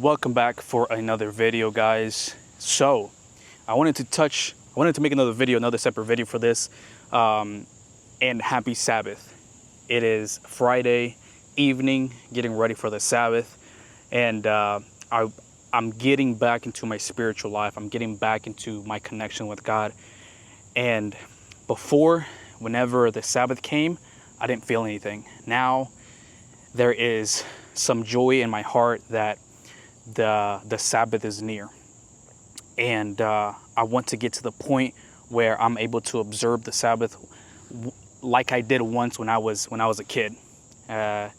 welcome back for another video, guys. So I wanted to make another video, another separate video for this, and happy Sabbath. It is Friday evening, getting ready for the Sabbath, and I'm getting back into my spiritual life. I'm getting back into my connection with God. And before, whenever the Sabbath came, I didn't feel anything. Now there is some joy in my heart that the Sabbath is near, and I want to get to the point where I'm able to observe the Sabbath like I did once when I was a kid. I'm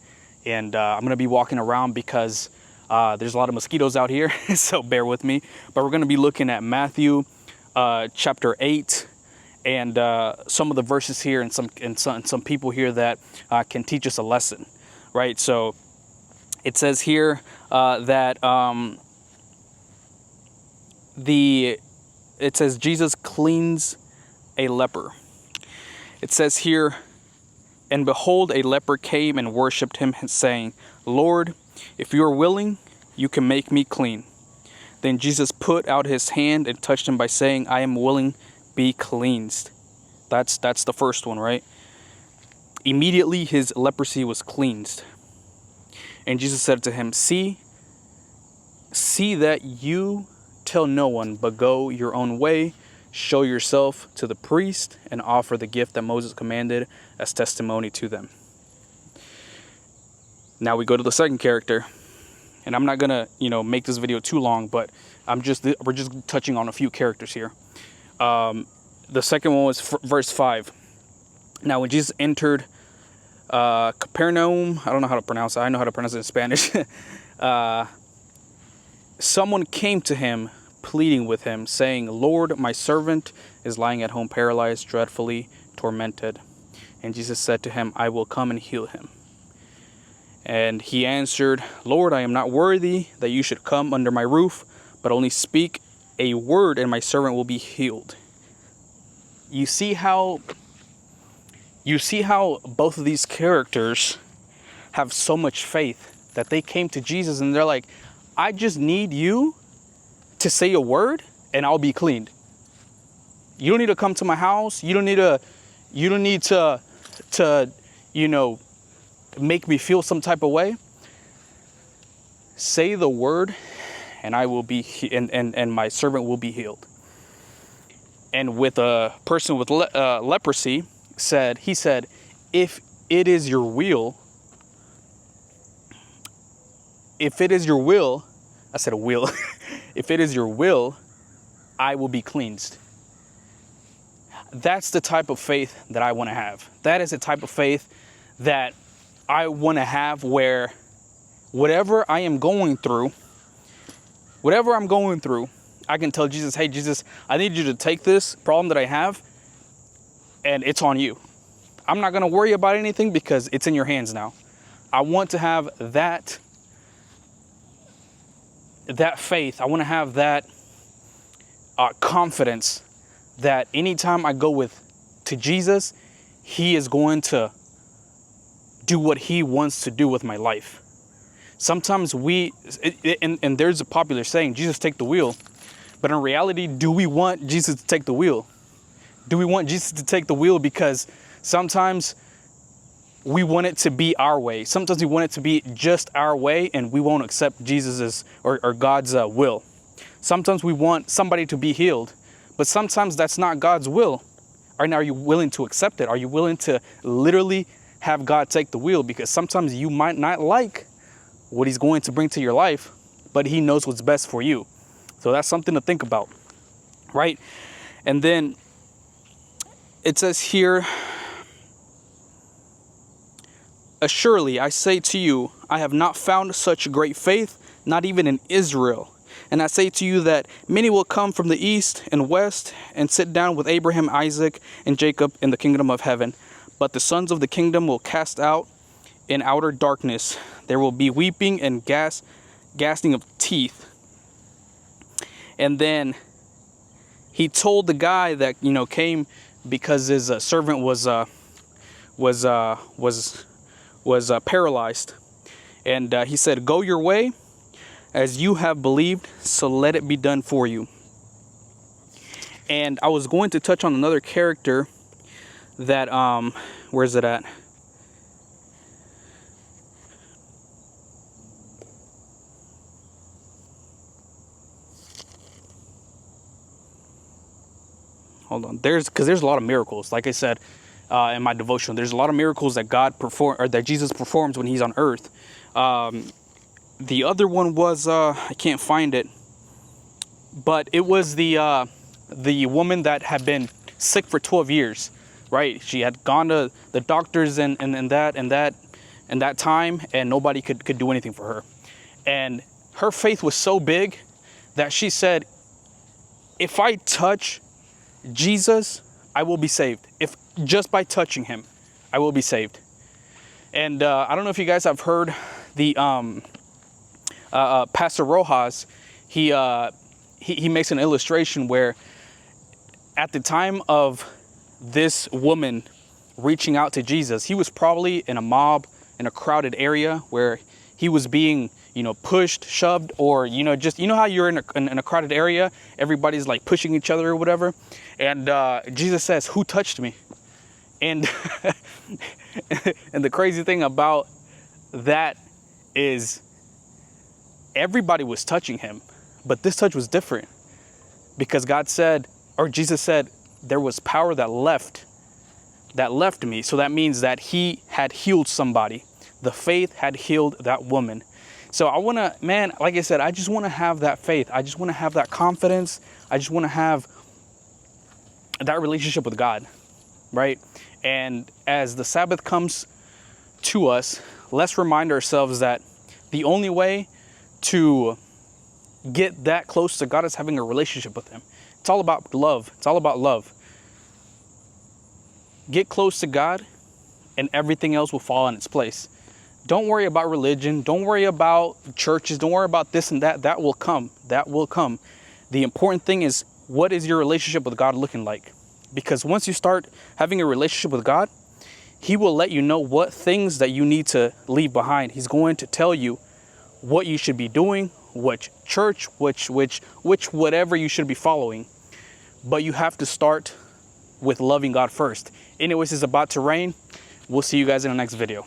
gonna be walking around because there's a lot of mosquitoes out here, so bear with me. But we're gonna be looking at Matthew chapter 8, and some of the verses here, and some people here that can teach us a lesson, right? So it says here that it says Jesus cleans a leper. It says here, and behold, a leper came and worshipped him, saying, "Lord, if you are willing, you can make me clean." Then Jesus put out his hand and touched him by saying, "I am willing, be cleansed." That's the first one, right? Immediately his leprosy was cleansed. And Jesus said to him, See that you tell no one, but go your own way, show yourself to the priest, and offer the gift that Moses commanded as testimony to them. Now we go to the second character, and I'm not gonna, make this video too long, but we're just touching on a few characters here. The second one was verse 5. Now when Jesus entered Capernaum, I don't know how to pronounce it. I know how to pronounce it in Spanish. Someone came to him, pleading with him, saying, "Lord, my servant is lying at home paralyzed, dreadfully tormented." And Jesus said to him, "I will come and heal him." And he answered, "Lord, I am not worthy that you should come under my roof, but only speak a word and my servant will be healed." You see how both of these characters have so much faith that they came to Jesus and they're like, "I just need you to say a word and I'll be cleaned. You don't need to come to my house. You don't need to make me feel some type of way. Say the word and I will be and my servant will be healed." And with a person with leprosy, he said, if it is your will, if it is your will, I will be cleansed. That's the type of faith that I want to have. That is the type of faith that I want to have, where whatever I'm going through, I can tell Jesus, "Hey, Jesus, I need you to take this problem that I have, and it's on you. I'm not going to worry about anything because it's in your hands now." I want to have that faith. I want to have that confidence that anytime I go to Jesus, he is going to do what he wants to do with my life. Sometimes and there's a popular saying, "Jesus, take the wheel." But in reality, do we want Jesus to take the wheel? Do we want Jesus to take the wheel? Because sometimes we want it to be our way. Sometimes we want it to be just our way, and we won't accept Jesus's or God's will. Sometimes we want somebody to be healed, but sometimes that's not God's will. Are you willing to accept it? Are you willing to literally have God take the wheel? Because sometimes you might not like what he's going to bring to your life, but he knows what's best for you. So that's something to think about, right? And then it says here, "Assuredly, I say to you, I have not found such great faith, not even in Israel. And I say to you that many will come from the east and west and sit down with Abraham, Isaac, and Jacob in the kingdom of heaven. But the sons of the kingdom will cast out in outer darkness. There will be weeping and gnashing of teeth." And then he told the guy that came because his servant was paralyzed, and he said, "Go your way, as you have believed, so let it be done for you. And I was going to touch on another character that, where's it at? Hold on. Because there's a lot of miracles. Like I said in my devotion, there's a lot of miracles that that Jesus performs when he's on earth. The other one was I can't find it, but it was the woman that had been sick for 12 years, right? She had gone to the doctors and that time, and nobody could do anything for her. And her faith was so big that she said, if I touch Jesus, I will be saved. If just by touching him, I will be saved. And I don't know if you guys have heard the Pastor Rojas. He makes an illustration where at the time of this woman reaching out to Jesus, he was probably in a mob, in a crowded area where he was being, pushed, shoved, or, just, how you're in a crowded area, everybody's like pushing each other or whatever. And Jesus says, who touched me? And, and the crazy thing about that is everybody was touching him, but this touch was different because Jesus said, there was power that left me. So that means that he had healed somebody. The faith had healed that woman. So I want to, man, like I said, I just want to have that faith. I just want to have that confidence. I just want to have that relationship with God, right? And as the Sabbath comes to us, let's remind ourselves that the only way to get that close to God is having a relationship with him. It's all about love. It's all about love. Get close to God and everything else will fall in its place. Don't worry about religion. Don't worry about churches. Don't worry about this and that. That will come. That will come. The important thing is, what is your relationship with God looking like? Because once you start having a relationship with God, he will let you know what things that you need to leave behind. He's going to tell you what you should be doing, which church, which whatever you should be following. But you have to start with loving God first. Anyways, it's about to rain. We'll see you guys in the next video.